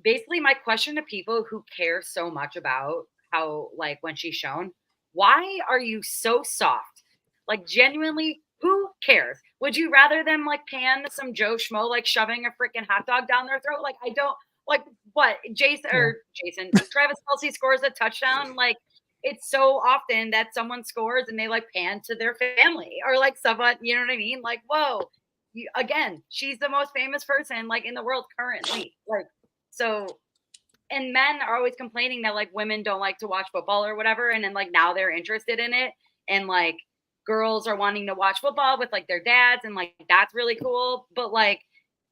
basically, my question to people who care so much about how, like, when she's shown, why are you so soft? Like, genuinely, who cares? Would you rather them like pan some Joe Schmo, like shoving a freaking hot dog down their throat? Like, I don't, like, what Travis Kelce scores a touchdown. Like, it's so often that someone scores and they like pan to their family or like someone, you know what I mean? Like, whoa, again, she's the most famous person like in the world currently. Like, so, and men are always complaining that like women don't like to watch football or whatever. And then like now they're interested in it. And like girls are wanting to watch football with like their dads. And like, that's really cool. But like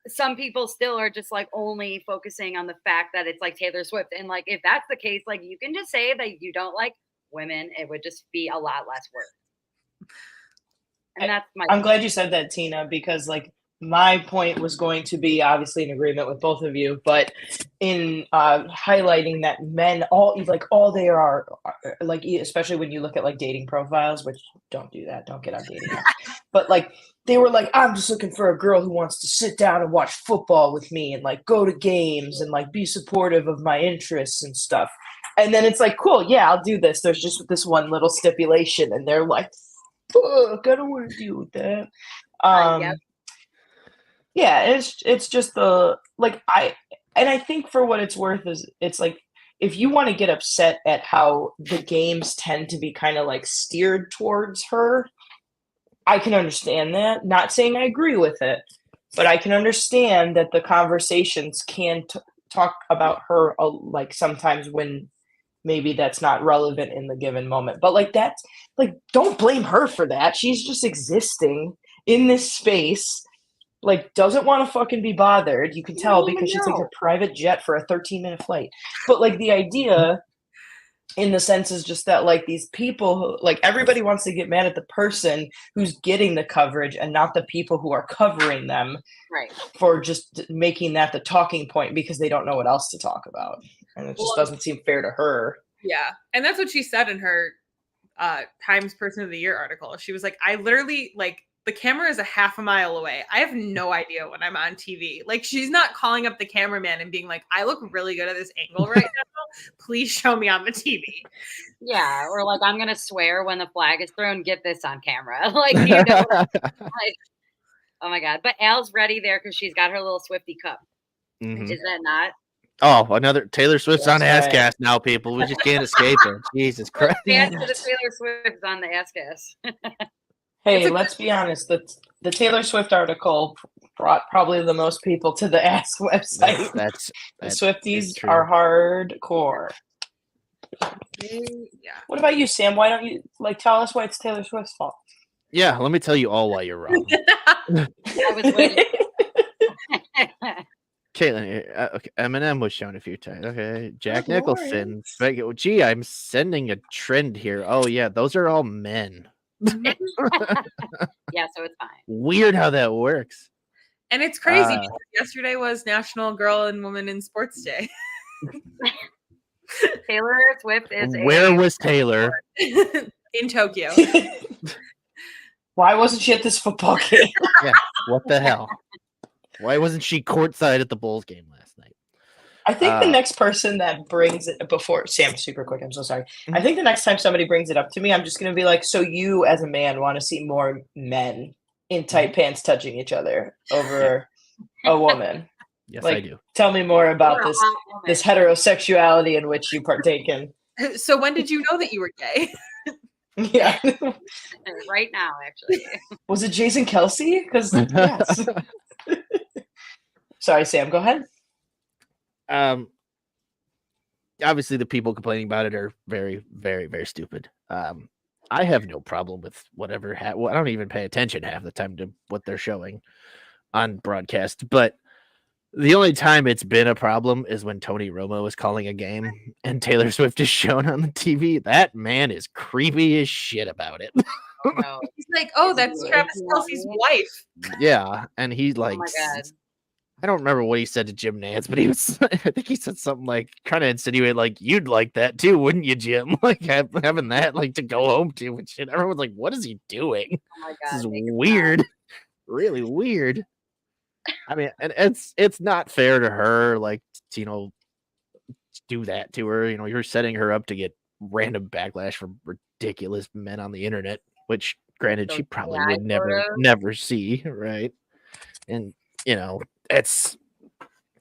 some people still are just like only focusing on the fact that it's like Taylor Swift. And like, if that's the case, like you can just say that you don't like women. It would just be a lot less work. And that's I'm glad you said that, Tina, because like my point was going to be obviously in agreement with both of you, but in highlighting that men all they are like, especially when you look at like dating profiles, which don't do that, don't get on dating apps, but like they were like, I'm just looking for a girl who wants to sit down and watch football with me and like go to games and like be supportive of my interests and stuff. And then it's like, cool, yeah, I'll do this. There's just this one little stipulation, and they're like, fuck, I don't want to deal with that. Yep. Yeah, it's just the like I think for what it's worth is it's like if you want to get upset at how the games tend to be kind of like steered towards her, I can understand that. Not saying I agree with it, but I can understand that the conversations can talk about her like sometimes when maybe that's not relevant in the given moment. But like that's like, don't blame her for that. She's just existing in this space. Like, doesn't want to fucking be bothered. You can tell because she takes a private jet for a 13-minute flight. But like the idea in the sense is just that like these people who, like everybody wants to get mad at the person who's getting the coverage and not the people who are covering them Right. for just making that the talking point because they don't know what else to talk about. And it just doesn't seem fair to her. Yeah. And that's what she said in her Times Person of the Year article. She was like, I literally, like, the camera is a half a mile away. I have no idea when I'm on TV. Like, she's not calling up the cameraman and being like, I look really good at this angle right now. Please show me on the TV. Yeah. Or like, I'm going to swear when the flag is thrown, get this on camera. Like, you know, like, oh my God. But Al's ready there because she's got her little Swiftie cup. Mhm. Is that not? Oh, another Taylor Swift's on That's ASScast right. now, people. We just can't escape it. Jesus Christ. Fans to the Taylor Swift on the ASScast. Hey, let's be honest. The Taylor Swift article brought probably the most people to the Ask website. That's The is Swifties true. are hardcore. Yeah. What about you, Sam? Why don't you tell us why it's Taylor Swift's fault? Yeah, let me tell you all why you're wrong. I was waiting. Caitlin, okay, Eminem was shown a few times. Okay, Jack Oh, Nicholson. Lawrence. Gee, I'm sending a trend here. Oh yeah, those are all men. Yeah, so it's fine. Weird how that works. And it's crazy because yesterday was National Girl and Woman in Sports Day. Taylor Swift is Where was Taylor? In Tokyo. Why wasn't she at this football game? Yeah, what the hell? Why wasn't she courtside at the Bulls game last night? I think the next person that brings it before Sam, super quick. I'm so sorry. I think the next time somebody brings it up to me, I'm just gonna be like, "So you, as a man, want to see more men in tight pants touching each other over a woman?" Yes, like, I do. Tell me more about You're a this hot woman. this heterosexuality in which you partake in. So when did you know that you were gay? Yeah. Right now, actually. Was it Jason Kelsey? Because yes. Sorry, Sam. Go ahead. Obviously the people complaining about it are very, very, very stupid. I have no problem with whatever. Well, I don't even pay attention half the time to what they're showing on broadcast. But the only time it's been a problem is when Tony Romo is calling a game and Taylor Swift is shown on the TV. That man is creepy as shit about it. Oh, no. He's like, oh, that's Travis Kelce's wife. Yeah, and he like. Oh my God. I don't remember what he said to Jim Nantz, but he was, I think he said something like, trying to insinuate, like, you'd like that too, wouldn't you, Jim? Like, having that, like, to go home to and shit. Everyone's like, what is he doing? Oh my This God. is make it weird. Really weird. I mean, and it's not fair to her, like, to, do that to her. You're setting her up to get random backlash from ridiculous men on the internet, which, granted, she probably would never see, right? And, it's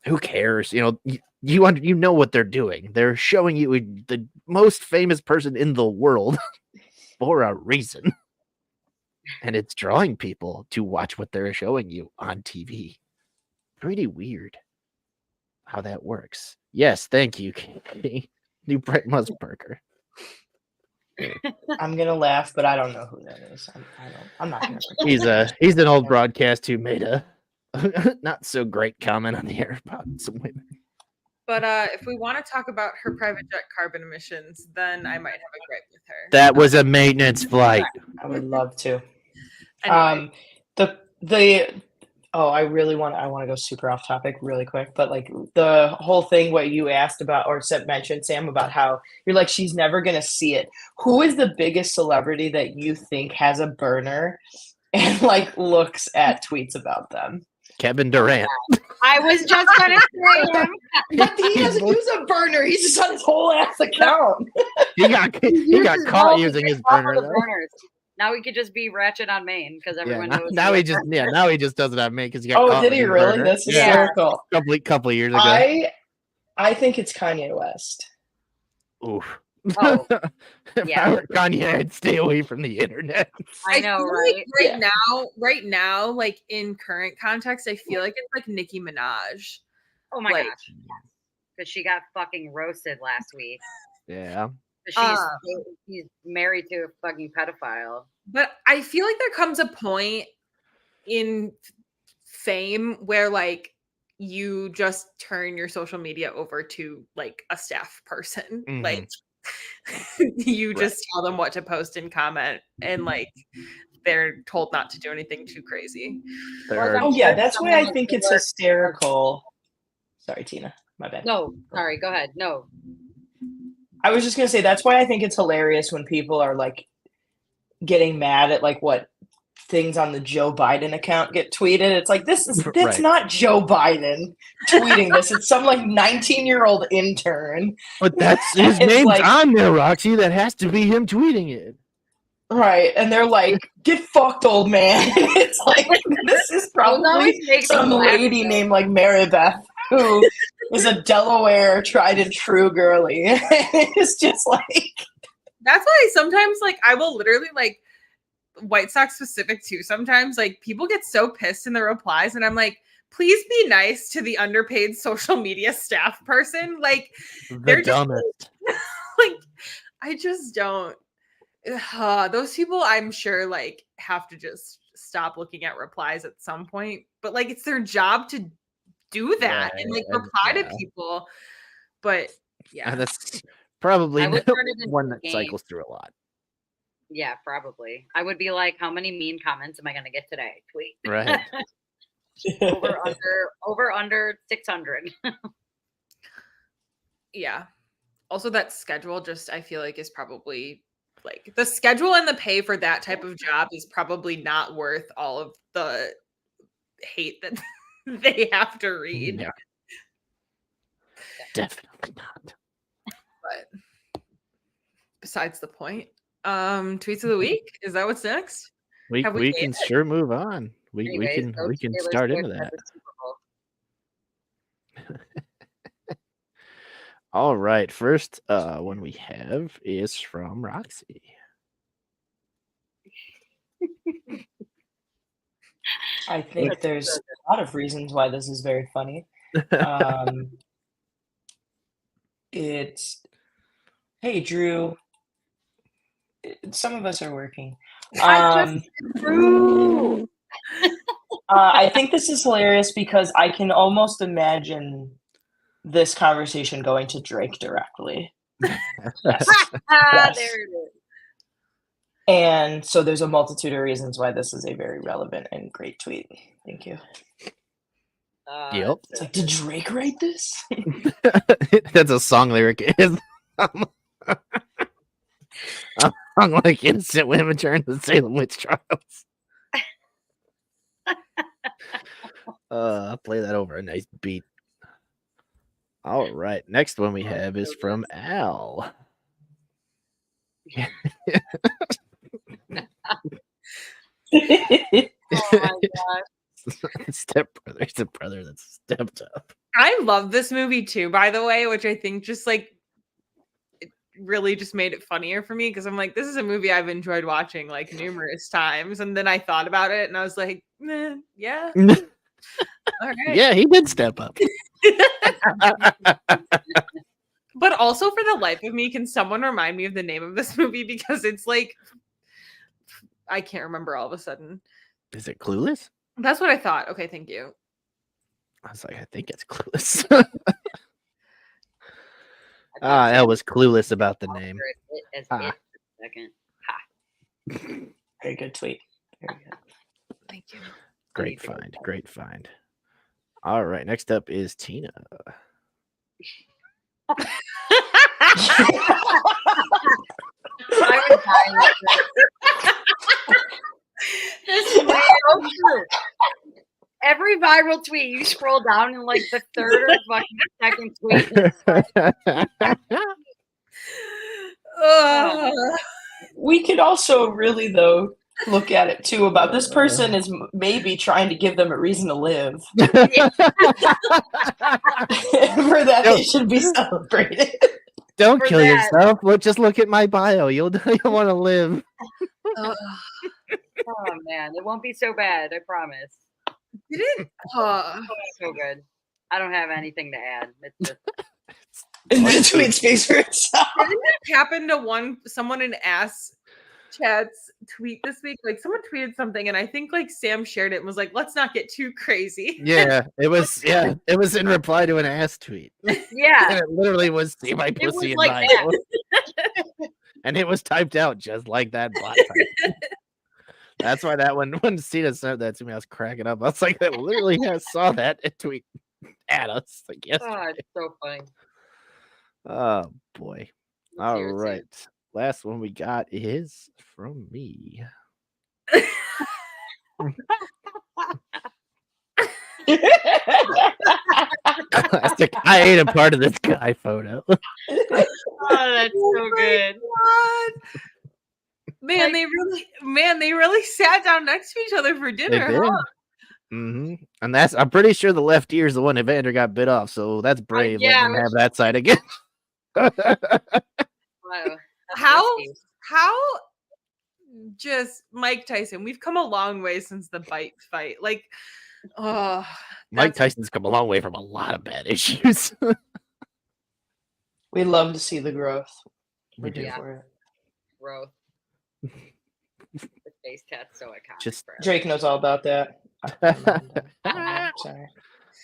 who cares? You know what they're doing. They're showing you the most famous person in the world for a reason. And it's drawing people to watch what they're showing you on TV. Pretty weird how that works. Yes, thank you, Katie. New Brett Musburger. I'm gonna laugh, but I don't know who that is. I'm not gonna. He's an old broadcast who made a not so great comment on the air about some women. But if we want to talk about her private jet carbon emissions, then I might have a gripe with her. That was a maintenance flight. I would love to. Anyway. I want to go super off topic really quick, but like the whole thing what you asked about or mentioned, Sam, about how you're like she's never gonna see it. Who is the biggest celebrity that you think has a burner and like looks at tweets about them? Kevin Durant. I was just gonna say him. But he doesn't use a burner. He's just on his whole ass account. He got caught using his burner. Now we could just be ratchet on Maine because everyone knows. Now he just does it on Maine because he got caught. Oh, did he really? Burner. That's hysterical. Couple of years ago. I think it's Kanye West. Oof. Oh, if I were Kanye, I'd stay away from the internet. I know, right? Like right now, like in current context, I feel like it's like Nicki Minaj. Oh my gosh. Because she got fucking roasted last week. Yeah. He's married to a fucking pedophile. But I feel like there comes a point in fame where like you just turn your social media over to like a staff person. Mm-hmm. Like You just tell them what to post and comment, and like they're told not to do anything too crazy. Oh yeah, that's why I think it's hysterical. Sorry, Tina, my bad. No, sorry, go ahead. No. I was just gonna say that's why I think it's hilarious when people are like getting mad at like what things on the Joe Biden account get tweeted. It's like that's not Joe Biden tweeting this. It's some like 19-year-old intern. But that's his name's like, on there, Roxy. That has to be him tweeting it. Right. And they're like, get fucked, old man. It's like this is probably some lady named like Marybeth who is a Delaware tried and true girly. It's just like that's why sometimes like I will literally like White Sox specific too. Sometimes like people get so pissed in the replies, and I'm like, please be nice to the underpaid social media staff person. Like they're dumbest. Just like I just don't. Those people, I'm sure, like have to just stop looking at replies at some point. But like it's their job to do that and like reply to people. But yeah, that's probably one that cycles through a lot. Yeah, probably. I would be like, how many mean comments am I going to get today? Tweet. Right. over under 600. Yeah. Also, that schedule just I feel like is probably like the schedule and the pay for that type of job is probably not worth all of the hate that they have to read. Yeah. Definitely not. But besides the point. Tweets of the week, is that what's next? We can sure move on. We can start into that. All right, first one we have is from Roxy. I think there's a lot of reasons why this is very funny. It's hey Drew, some of us are working. I think this is hilarious because I can almost imagine this conversation going to Drake directly. Yes. There it is. And so there's a multitude of reasons why this is a very relevant and great tweet. Thank you. Yep. It's like, did Drake write this? That's a song lyric. I'm like innocent women during the Salem witch trials. I'll play that over a nice beat. All right, next one we have is from Al. Oh my gosh. Stepbrother. It's a brother that's stepped up. I love this movie too, by the way, which I think just like it really just made it funnier for me because I'm like, this is a movie I've enjoyed watching like numerous times. And then I thought about it and I was like, yeah. All right. Yeah, he did step up. But also for the life of me, can someone remind me of the name of this movie? Because it's like, I can't remember all of a sudden. Is it Clueless? That's what I thought. Okay, thank you. I was like, I think it's Clueless. I was clueless about the name. Second. Very good tweet. Very good. Thank you. Great find. Great find. All right, next up is Tina. This is so true. Every viral tweet, you scroll down and like the third or fucking second tweet. We could also really though look at it too about this person is maybe trying to give them a reason to live. For that, they should be celebrated. Don't kill yourself. Just look at my bio. You'll want to live. Oh man, it won't be so bad. I promise. Didn't so good. I don't have anything to add. It's just the tweet speaks for itself. Didn't it happen to someone in Ass Chat's tweet this week? Like someone tweeted something, and I think like Sam shared it and was like, "Let's not get too crazy." Yeah, it was. Yeah, it was in reply to an ass tweet. Yeah, and it literally was "See my pussy in like bio." And it was typed out just like that bot type. That's why that when Cena sent that to me, I was cracking up. I was like, that literally saw that and tweet at us like yesterday. Oh, it's so funny. Oh boy. Let's All hear it, Sam. right. Last one we got is from me. Classic. I ain't a part of this guy photo. Oh, that's so good. God. Man, they really sat down next to each other for They dinner, did. huh? Mm-hmm. And I'm pretty sure the left ear is the one Evander got bit off, so that's brave. yeah, Letting him have that side again. Wow. That's How risky. just Mike Tyson, we've come a long way since the bite fight. Like, oh, Mike Tyson's come a long way from a lot of bad issues. We love to see the growth. We do. Yeah. For it. Growth. The face tat's so iconic. Just- forever. Drake knows all about that. Sorry.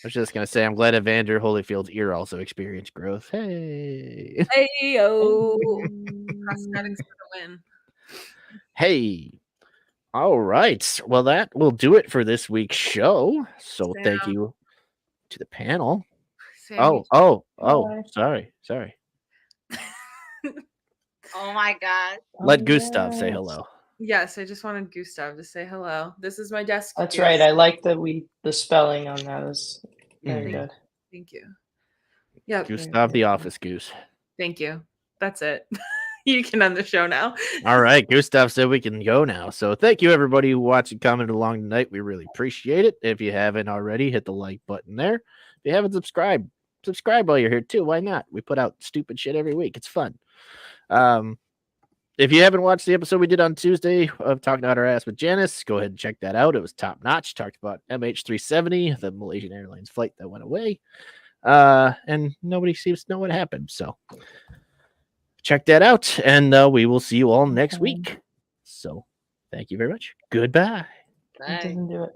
I was just gonna say, I'm glad Evander Holyfield's ear also experienced growth. Hey, Hey-o. Prosthetics for the win. hey. All right. Well, that will do it for this week's show. So thank Sam. you to the panel. Sammy. Oh. Bye. Sorry. Oh my God. Let Oh, Gustav say yes. hello. Yes, I just wanted Gustav to say hello. This is my desk. That's Goose. right. I like the spelling on that. Is very Mhm. good. Thank you. Yep. Gustav the office goose. Thank you. That's it. You can end the show now. All right. Gustav said we can go now. So thank you, everybody who watched and commented along tonight. We really appreciate it. If you haven't already, hit the like button there. If you haven't subscribed while you're here too. Why not? We put out stupid shit every week. It's fun. If you haven't watched the episode we did on Tuesday of Talking Out Our Ass with Janice, go ahead and check that out. It was top notch. Talked about MH370, the Malaysian Airlines flight that went away. And nobody seems to know what happened. So check that out. And we will see you all next Okay. week. So thank you very much. Goodbye. It Bye. doesn't do it.